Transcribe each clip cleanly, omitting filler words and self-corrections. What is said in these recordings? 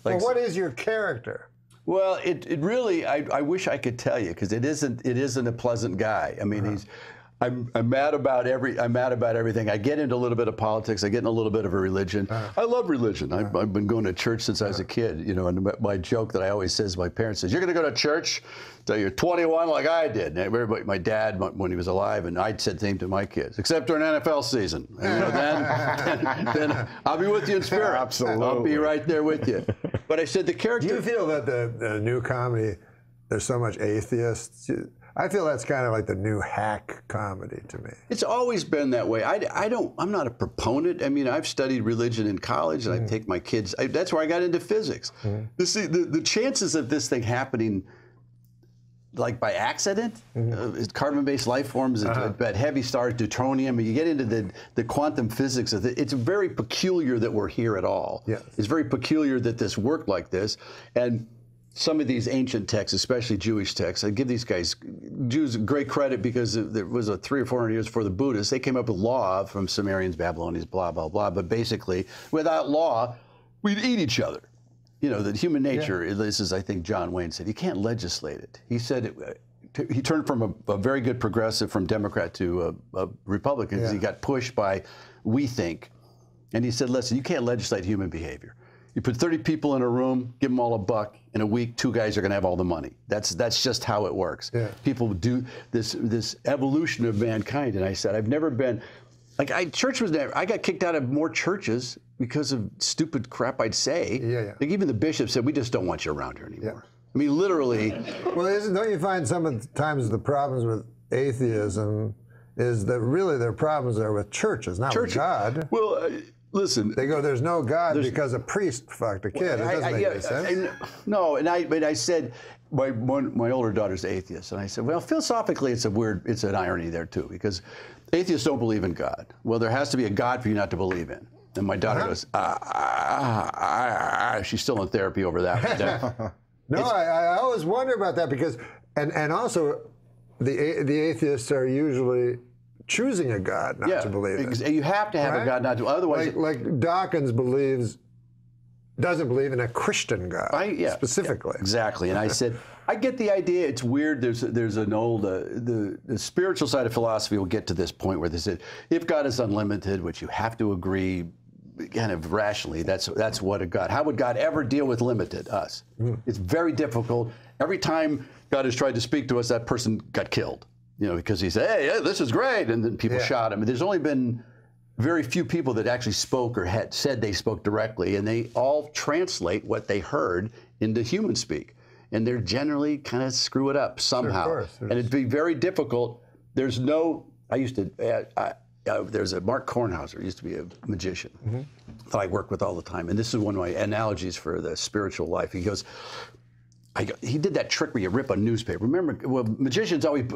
Like, well, what is your character? Well, it really, I wish I could tell you, because it isn't a pleasant guy. I mean, I'm mad about everything. I get into a little bit of politics. I get in a little bit of a religion. I love religion. I've been going to church since I was a kid. You know, and my joke that I always say to my parents is, "You're going to go to church till you're 21, like I did." And everybody, my dad, when he was alive, and I said the same to my kids, except during NFL season. And, you know, then I'll be with you in spirit. Absolutely, I'll be right there with you. But I said the character. Do you feel that the new comedy, there's so much atheists? I feel that's kind of like the new hack comedy to me. It's always been that way. I'm not a proponent. I mean, I've studied religion in college, and I take my kids. That's where I got into physics. The chances of this thing happening, like by accident, carbon-based life forms, at heavy stars, deuterium. You get into the quantum physics of it. It's very peculiar that we're here at all. Yes. It's very peculiar that this worked like this, and some of these ancient texts, especially Jewish texts, I give these Jews great credit, because there was 300 or 400 years before the Buddhists. They came up with law from Sumerians, Babylonians, blah, blah, blah. But basically, without law, we'd eat each other. You know, that human nature, this is, I think John Wayne said, you can't legislate it. He said, he turned from a very good progressive, from Democrat to a Republican, because he got pushed by we think. And he said, listen, you can't legislate human behavior. You put 30 people in a room, give them all $1. In a week, 2 guys are going to have all the money. That's just how it works. Yeah. People do this evolution of mankind. And I said, I've never been, like, church was never, I got kicked out of more churches because of stupid crap I'd say. Like, even the bishop said, we just don't want you around here anymore. I mean, literally. Well, don't you find sometimes the problems with atheism is that really their problems are with churches, not with God? Well, listen. They go, there's no God because a priest fucked a kid. It doesn't make any sense. No, but I said, my older daughter's atheist, and I said, well, philosophically, it's an irony there too, because atheists don't believe in God. Well, there has to be a God for you not to believe in. And my daughter goes, she's still in therapy over that. No, I always wonder about that, because, and also, the atheists are usually choosing a God not to believe in. You have to have a God not to, otherwise. Like Dawkins doesn't believe in a Christian God, specifically. Yeah, exactly. And I said, I get the idea. It's weird. There's an old, the spiritual side of philosophy will get to this point where they said, if God is unlimited, which you have to agree kind of rationally, that's what a God. How would God ever deal with limited, us? It's very difficult. Every time God has tried to speak to us, that person got killed. You know, because he said, hey, this is great, and then people shot him. And there's only been very few people that actually spoke or had said they spoke directly, and they all translate what they heard into human speak. And they're generally kind of screw it up somehow. Sure, and it'd be very difficult. There's no, there's a Mark Kornhauser, used to be a magician that I work with all the time. And this is one of my analogies for the spiritual life. He goes, he did that trick where you rip a newspaper. Remember, well, magicians always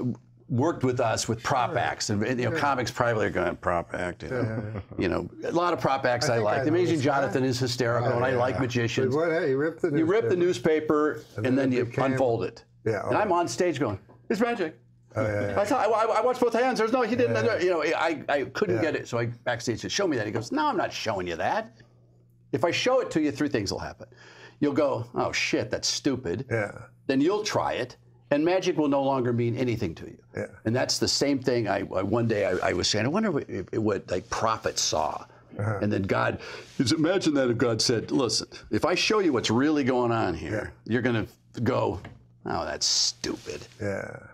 worked with us with prop acts, and you know, comics privately are going, prop act, you know, a lot of prop acts I like. The Amazing Jonathan is hysterical, and I like magicians. Hey, you rip the newspaper. You rip the newspaper, and then you unfold it. And I'm on stage going, it's magic. I watched both hands. There's no, he didn't, you know, I couldn't get it. So I backstage said, show me that. He goes, no, I'm not showing you that. If I show it to you, 3 things will happen. You'll go, oh shit, that's stupid. Then you'll try it, and magic will no longer mean anything to you. And that's the same thing. One day I was saying, I wonder what like prophets saw. And then God, imagine that if God said, listen, if I show you what's really going on here, you're going to go, oh, that's stupid.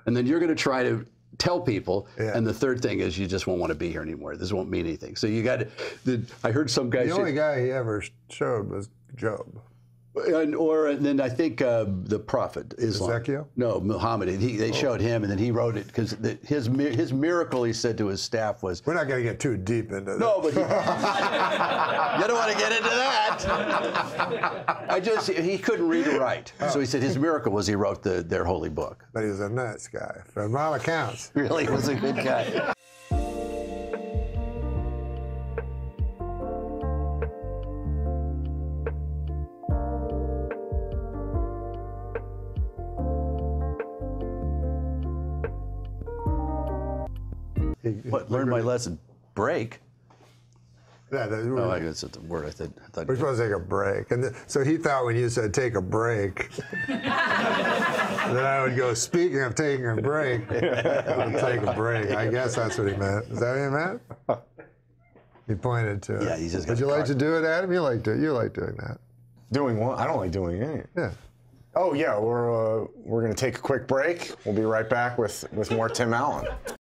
And then you're going to try to tell people, and the third thing is you just won't want to be here anymore. This won't mean anything. So you got to, I heard some guy say, the only guy he ever showed was Job. And then I think the prophet Islam. Ezekiel? No, Muhammad. They showed him, and then he wrote it because his miracle, he said to his staff, was, we're not going to get too deep into that. No, but you don't want to get into that. He couldn't read or write, so he said his miracle was he wrote their holy book. But he was a nice guy, from all accounts. Really, was a good guy. What, learn my lesson? Break? Yeah, Oh, I guess it's a word. I thought we're supposed to take a break. And so he thought when you said take a break, that I would go, speaking of taking a break, I would take a break. I guess that's what he meant. Is that what he meant? He pointed to it. Yeah, he's just Would you like to do it, Adam? You like doing that. Doing what? I don't like doing it. Yeah. Oh, yeah, we're going to take a quick break. We'll be right back with more Tim Allen.